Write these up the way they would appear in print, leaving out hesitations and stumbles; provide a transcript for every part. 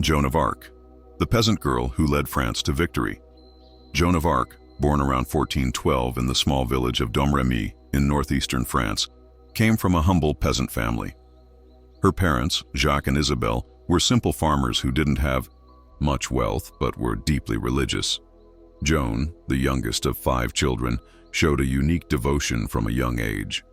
Joan of Arc, the peasant girl who led France to victory. Joan of Arc, born around 1412 in the small village of Domremy in northeastern France, came from a humble peasant family. Her parents, Jacques and Isabelle, were simple farmers who didn't have much wealth but were deeply religious. Joan, the youngest of 5 children, showed a unique devotion from a young age.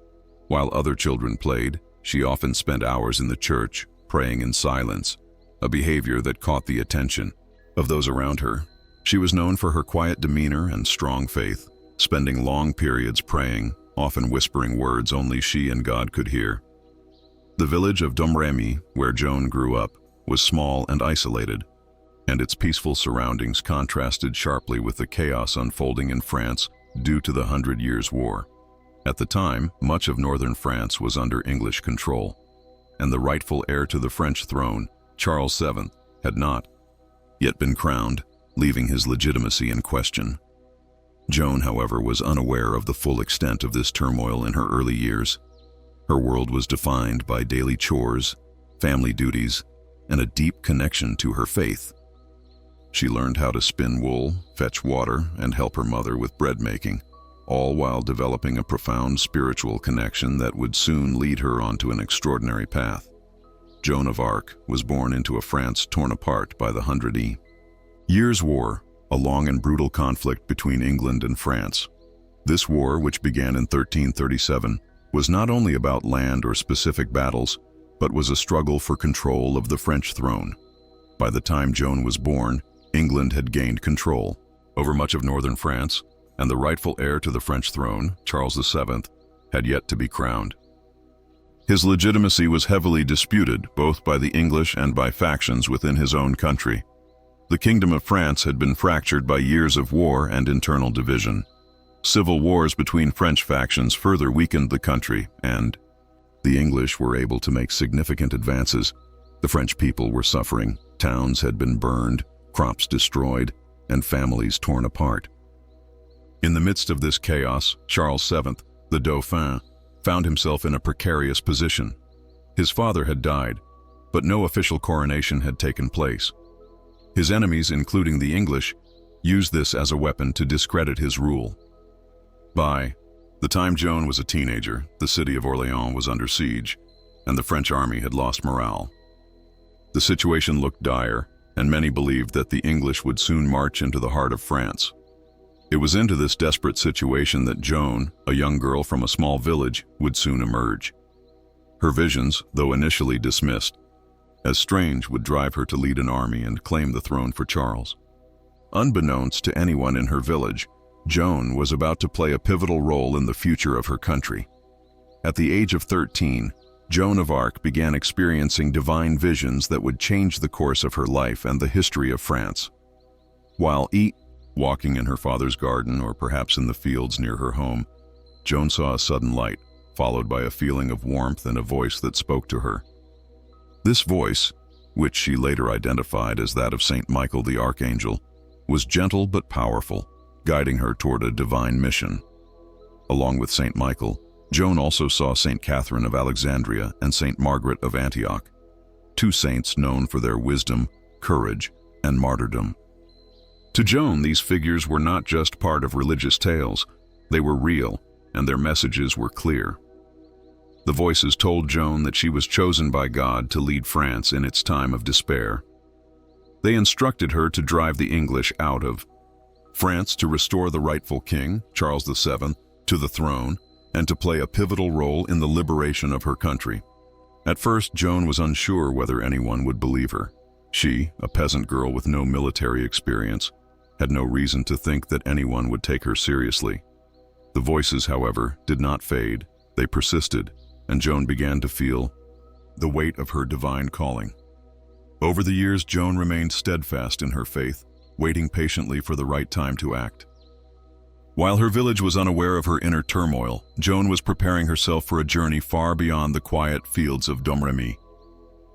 While other children played, she often spent hours in the church, praying in silence, a behavior that caught the attention of those around her. She was known for her quiet demeanor and strong faith, spending long periods praying, often whispering words only she and God could hear. The village of Domremy, where Joan grew up, was small and isolated, and its peaceful surroundings contrasted sharply with the chaos unfolding in France due to the 100 Years' War. At the time, much of northern France was under English control, and the rightful heir to the French throne, Charles VII, had not yet been crowned, leaving his legitimacy in question. Joan, however, was unaware of the full extent of this turmoil in her early years. Her world was defined by daily chores, family duties, and a deep connection to her faith. She learned how to spin wool, fetch water, and help her mother with bread making, all while developing a profound spiritual connection that would soon lead her onto an extraordinary path. Joan of Arc was born into a France torn apart by the 100 Years' War, a long and brutal conflict between England and France. This war, which began in 1337, was not only about land or specific battles, but was a struggle for control of the French throne. By the time Joan was born, England had gained control over much of northern France, and the rightful heir to the French throne, Charles VII, had yet to be crowned. His legitimacy was heavily disputed both by the English and by factions within his own country. The Kingdom of France had been fractured by years of war and internal division. Civil wars between French factions further weakened the country, and the English were able to make significant advances. The French people were suffering. Towns had been burned, crops destroyed, and families torn apart. In the midst of this chaos, Charles VII, the Dauphin, found himself in a precarious position. His father had died, but no official coronation had taken place. His enemies, including the English, used this as a weapon to discredit his rule. By the time Joan was a teenager, the city of Orléans was under siege, and the French army had lost morale. The situation looked dire, and many believed that the English would soon march into the heart of France. It was into this desperate situation that Joan, a young girl from a small village, would soon emerge. Her visions, though initially dismissed as strange, would drive her to lead an army and claim the throne for Charles. Unbeknownst to anyone in her village, Joan was about to play a pivotal role in the future of her country. At the age of 13, Joan of Arc began experiencing divine visions that would change the course of her life and the history of France. While walking in her father's garden or perhaps in the fields near her home, Joan saw a sudden light, followed by a feeling of warmth and a voice that spoke to her. This voice, which she later identified as that of Saint Michael the Archangel, was gentle but powerful, guiding her toward a divine mission. Along with Saint Michael, Joan also saw Saint Catherine of Alexandria and Saint Margaret of Antioch, 2 saints known for their wisdom, courage, and martyrdom. To Joan, these figures were not just part of religious tales, they were real, and their messages were clear. The voices told Joan that she was chosen by God to lead France in its time of despair. They instructed her to drive the English out of France, to restore the rightful king, Charles VII, to the throne, and to play a pivotal role in the liberation of her country. At first, Joan was unsure whether anyone would believe her. She, a peasant girl with no military experience, had no reason to think that anyone would take her seriously. The voices, however, did not fade. They persisted, and Joan began to feel the weight of her divine calling. Over the years, Joan remained steadfast in her faith, waiting patiently for the right time to act. While her village was unaware of her inner turmoil, Joan was preparing herself for a journey far beyond the quiet fields of Domremy.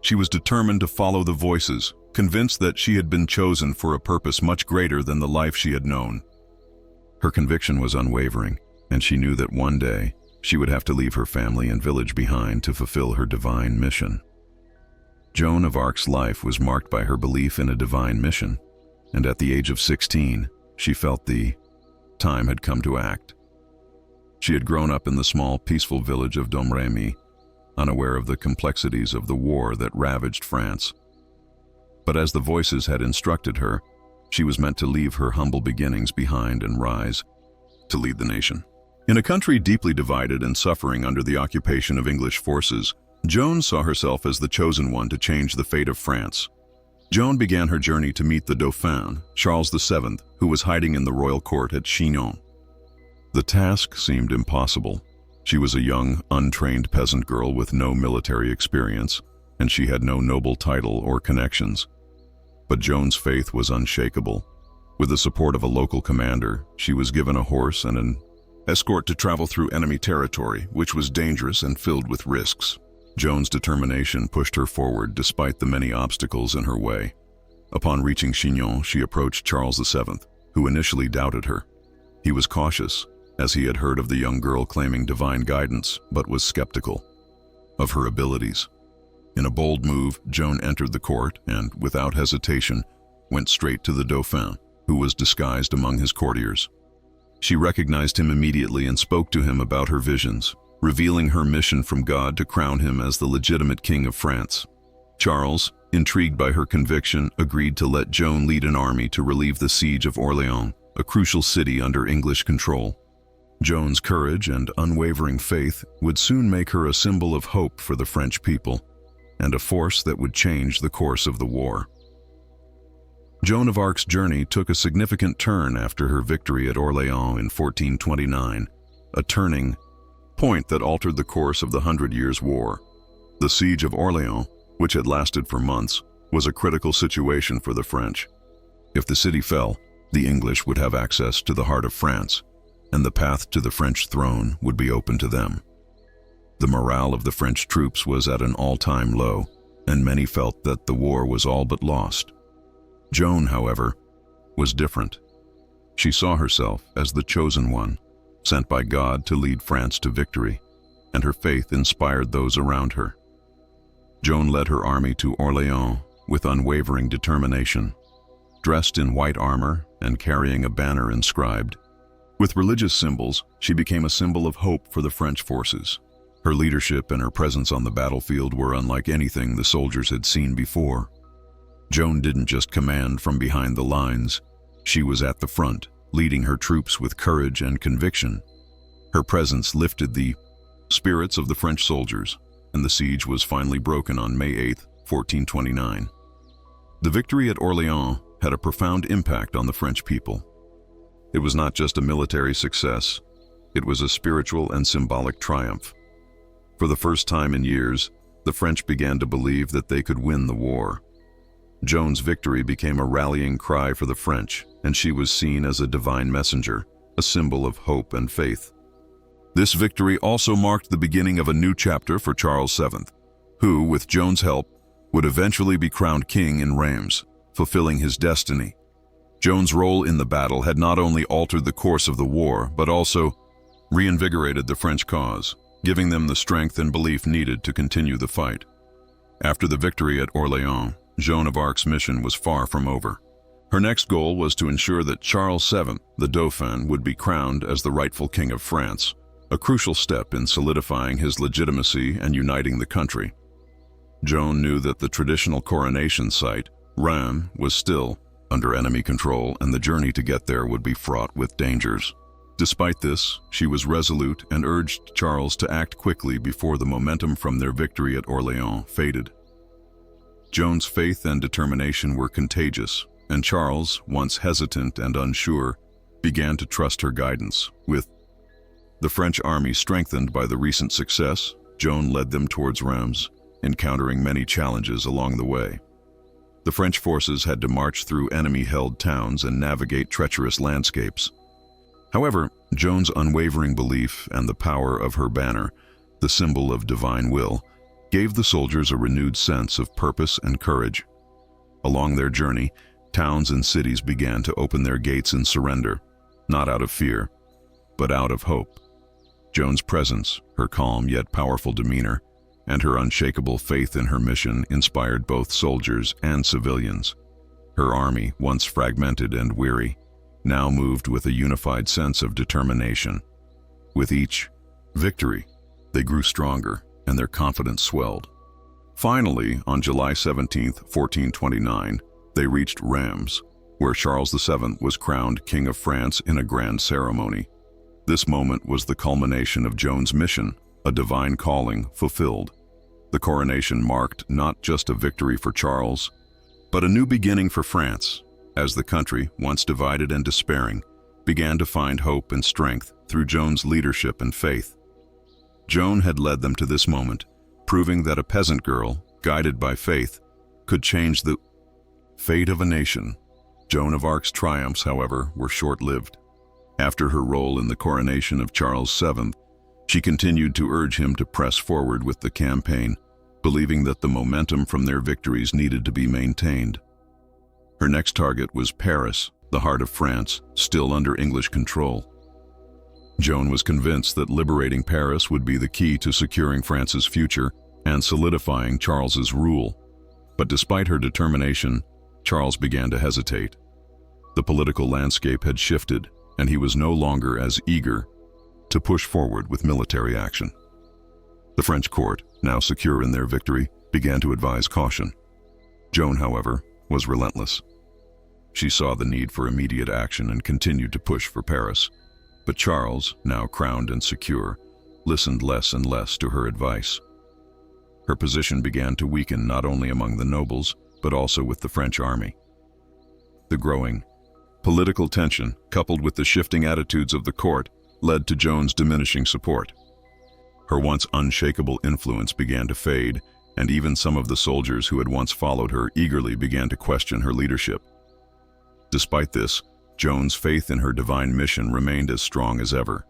She was determined to follow the voices, convinced that she had been chosen for a purpose much greater than the life she had known. Her conviction was unwavering, and she knew that one day she would have to leave her family and village behind to fulfill her divine mission. Joan of Arc's life was marked by her belief in a divine mission, and at the age of 16, she felt the time had come to act. She had grown up in the small, peaceful village of Domremy, unaware of the complexities of the war that ravaged France. But as the voices had instructed her, she was meant to leave her humble beginnings behind and rise to lead the nation. In a country deeply divided and suffering under the occupation of English forces, Joan saw herself as the chosen one to change the fate of France. Joan began her journey to meet the Dauphin, Charles VII, who was hiding in the royal court at Chinon. The task seemed impossible. She was a young, untrained peasant girl with no military experience, and she had no noble title or connections. But Joan's faith was unshakable. With the support of a local commander, she was given a horse and an escort to travel through enemy territory, which was dangerous and filled with risks. Joan's determination pushed her forward despite the many obstacles in her way. Upon reaching Chinon, she approached Charles VII, who initially doubted her. He was cautious, as he had heard of the young girl claiming divine guidance, but was skeptical of her abilities. In a bold move, Joan entered the court and, without hesitation, went straight to the Dauphin, who was disguised among his courtiers. She recognized him immediately and spoke to him about her visions, revealing her mission from God to crown him as the legitimate king of France. Charles, intrigued by her conviction, agreed to let Joan lead an army to relieve the siege of Orléans, a crucial city under English control. Joan's courage and unwavering faith would soon make her a symbol of hope for the French people, and a force that would change the course of the war. Joan of Arc's journey took a significant turn after her victory at Orléans in 1429, a turning point that altered the course of the Hundred Years' War. The siege of Orléans, which had lasted for months, was a critical situation for the French. If the city fell, the English would have access to the heart of France, and the path to the French throne would be open to them. The morale of the French troops was at an all-time low, and many felt that the war was all but lost. Joan, however, was different. She saw herself as the chosen one, sent by God to lead France to victory, and her faith inspired those around her. Joan led her army to Orléans with unwavering determination, dressed in white armor and carrying a banner inscribed. With religious symbols, she became a symbol of hope for the French forces. Her leadership and her presence on the battlefield were unlike anything the soldiers had seen before. Joan didn't just command from behind the lines. She was at the front, leading her troops with courage and conviction. Her presence lifted the spirits of the French soldiers, and the siege was finally broken on May 8, 1429. The victory at Orléans had a profound impact on the French people. It was not just a military success, it was a spiritual and symbolic triumph. For the first time in years, the French began to believe that they could win the war. Joan's victory became a rallying cry for the French, and she was seen as a divine messenger, a symbol of hope and faith. This victory also marked the beginning of a new chapter for Charles VII, who, with Joan's help, would eventually be crowned king in Reims, fulfilling his destiny. Joan's role in the battle had not only altered the course of the war, but also reinvigorated the French cause, giving them the strength and belief needed to continue the fight. After the victory at Orléans, Joan of Arc's mission was far from over. Her next goal was to ensure that Charles VII, the Dauphin, would be crowned as the rightful king of France, a crucial step in solidifying his legitimacy and uniting the country. Joan knew that the traditional coronation site, Reims, was still under enemy control, and the journey to get there would be fraught with dangers. Despite this, she was resolute and urged Charles to act quickly before the momentum from their victory at Orléans faded. Joan's faith and determination were contagious, and Charles, once hesitant and unsure, began to trust her guidance. With the French army strengthened by the recent success, Joan led them towards Reims, encountering many challenges along the way. The French forces had to march through enemy-held towns and navigate treacherous landscapes. However, Joan's unwavering belief and the power of her banner, the symbol of divine will, gave the soldiers a renewed sense of purpose and courage. Along their journey, towns and cities began to open their gates in surrender, not out of fear, but out of hope. Joan's presence, her calm yet powerful demeanor, and her unshakable faith in her mission inspired both soldiers and civilians. Her army, once fragmented and weary, now moved with a unified sense of determination. With each victory, they grew stronger and their confidence swelled. Finally, on July 17, 1429, they reached Reims, where Charles VII was crowned King of France in a grand ceremony. This moment was the culmination of Joan's mission, a divine calling fulfilled. The coronation marked not just a victory for Charles, but a new beginning for France, as the country, once divided and despairing, began to find hope and strength through Joan's leadership and faith. Joan had led them to this moment, proving that a peasant girl, guided by faith, could change the fate of a nation. Joan of Arc's triumphs, however, were short-lived. After her role in the coronation of Charles VII, she continued to urge him to press forward with the campaign, believing that the momentum from their victories needed to be maintained. Her next target was Paris, the heart of France, still under English control. Joan was convinced that liberating Paris would be the key to securing France's future and solidifying Charles's rule. But despite her determination, Charles began to hesitate. The political landscape had shifted, and he was no longer as eager to push forward with military action. The French court, now secure in their victory, began to advise caution. Joan, however, was relentless. She saw the need for immediate action and continued to push for Paris. But Charles, now crowned and secure, listened less and less to her advice. Her position began to weaken not only among the nobles, but also with the French army. The growing political tension, coupled with the shifting attitudes of the court, led to Joan's diminishing support. Her once unshakable influence began to fade, and even some of the soldiers who had once followed her eagerly began to question her leadership. Despite this, Joan's faith in her divine mission remained as strong as ever.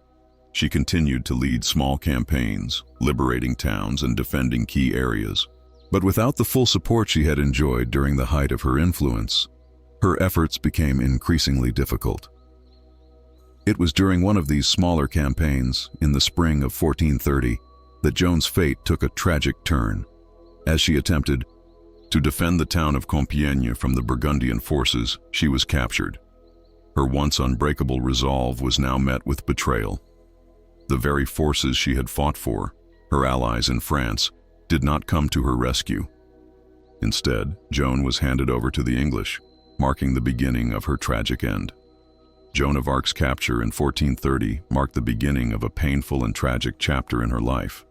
She continued to lead small campaigns, liberating towns and defending key areas. But without the full support she had enjoyed during the height of her influence, her efforts became increasingly difficult. It was during one of these smaller campaigns, in the spring of 1430, that Joan's fate took a tragic turn. As she attempted to defend the town of Compiègne from the Burgundian forces, she was captured. Her once unbreakable resolve was now met with betrayal. The very forces she had fought for, her allies in France, did not come to her rescue. Instead, Joan was handed over to the English, marking the beginning of her tragic end. Joan of Arc's capture in 1430 marked the beginning of a painful and tragic chapter in her life.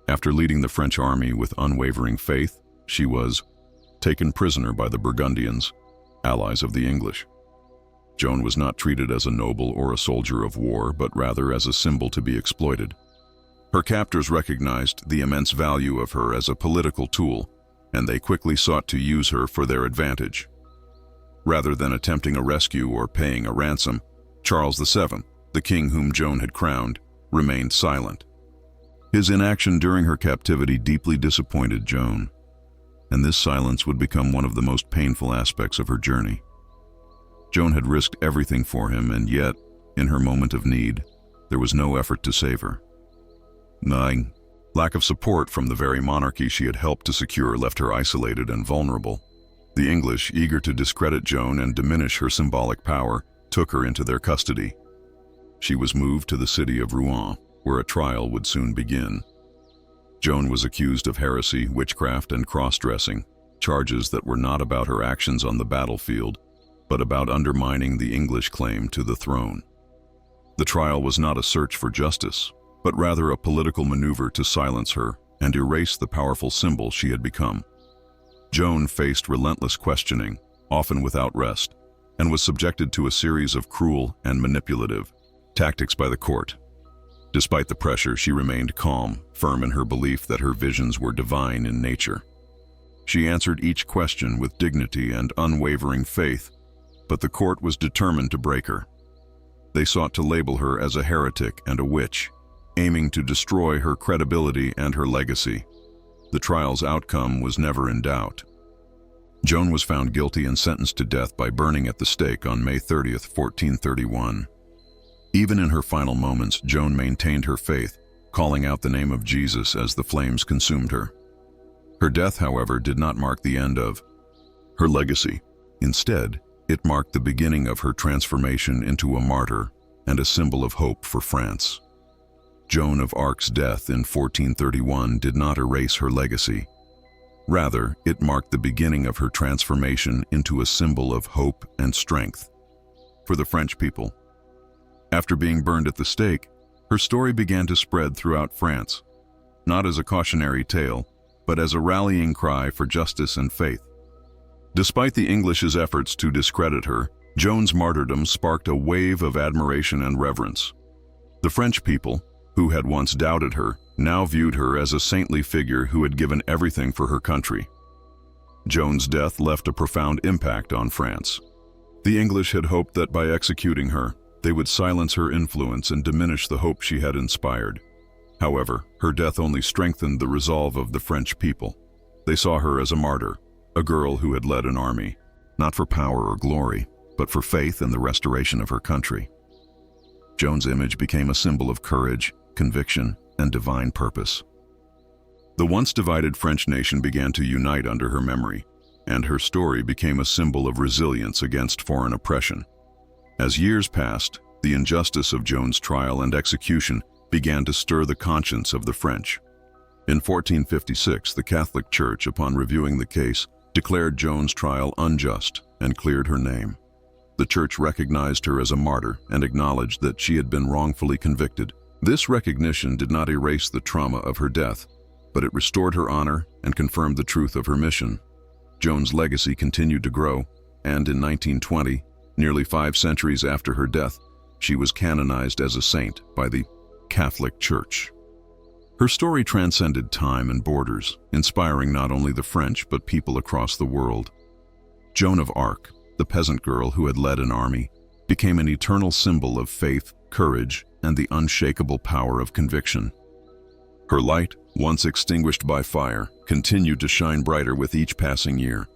After leading the French army with unwavering faith, she was taken prisoner by the Burgundians, allies of the English. Joan was not treated as a noble or a soldier of war, but rather as a symbol to be exploited. Her captors recognized the immense value of her as a political tool, and they quickly sought to use her for their advantage. Rather than attempting a rescue or paying a ransom, Charles VII, the king whom Joan had crowned, remained silent. His inaction during her captivity deeply disappointed Joan, and this silence would become one of the most painful aspects of her journey. Joan had risked everything for him, and yet, in her moment of need, there was no effort to save her. Lack of support from the very monarchy she had helped to secure left her isolated and vulnerable. The English, eager to discredit Joan and diminish her symbolic power, took her into their custody. She was moved to the city of Rouen, where a trial would soon begin. Joan was accused of heresy, witchcraft, and cross-dressing, charges that were not about her actions on the battlefield, but about undermining the English claim to the throne. The trial was not a search for justice, but rather a political maneuver to silence her and erase the powerful symbol she had become. Joan faced relentless questioning, often without rest, and was subjected to a series of cruel and manipulative tactics by the court. Despite the pressure, she remained calm, firm in her belief that her visions were divine in nature. She answered each question with dignity and unwavering faith, but the court was determined to break her. They sought to label her as a heretic and a witch, aiming to destroy her credibility and her legacy. The trial's outcome was never in doubt. Joan was found guilty and sentenced to death by burning at the stake on May 30th, 1431. Even in her final moments, Joan maintained her faith, calling out the name of Jesus as the flames consumed her. Her death, however, did not mark the end of her legacy. Instead, it marked the beginning of her transformation into a martyr and a symbol of hope for France. Joan of Arc's death in 1431 did not erase her legacy. Rather, it marked the beginning of her transformation into a symbol of hope and strength for the French people. After being burned at the stake, her story began to spread throughout France, not as a cautionary tale, but as a rallying cry for justice and faith. Despite the English's efforts to discredit her, Joan's martyrdom sparked a wave of admiration and reverence. The French people, who had once doubted her, now viewed her as a saintly figure who had given everything for her country. Joan's death left a profound impact on France. The English had hoped that by executing her, they would silence her influence and diminish the hope she had inspired. However, her death only strengthened the resolve of the French people. They saw her as a martyr, a girl who had led an army, not for power or glory, but for faith and the restoration of her country. Joan's image became a symbol of courage, conviction, and divine purpose. The once divided French nation began to unite under her memory, and her story became a symbol of resilience against foreign oppression. As years passed, the injustice of Joan's trial and execution began to stir the conscience of the French. In 1456, the Catholic Church, upon reviewing the case, declared Joan's trial unjust and cleared her name. The Church recognized her as a martyr and acknowledged that she had been wrongfully convicted. This recognition did not erase the trauma of her death, but it restored her honor and confirmed the truth of her mission. Joan's legacy continued to grow, and in 1920, nearly 5 centuries after her death, she was canonized as a saint by the Catholic Church. Her story transcended time and borders, inspiring not only the French but people across the world. Joan of Arc, the peasant girl who had led an army, became an eternal symbol of faith, courage, and the unshakable power of conviction. Her light, once extinguished by fire, continued to shine brighter with each passing year.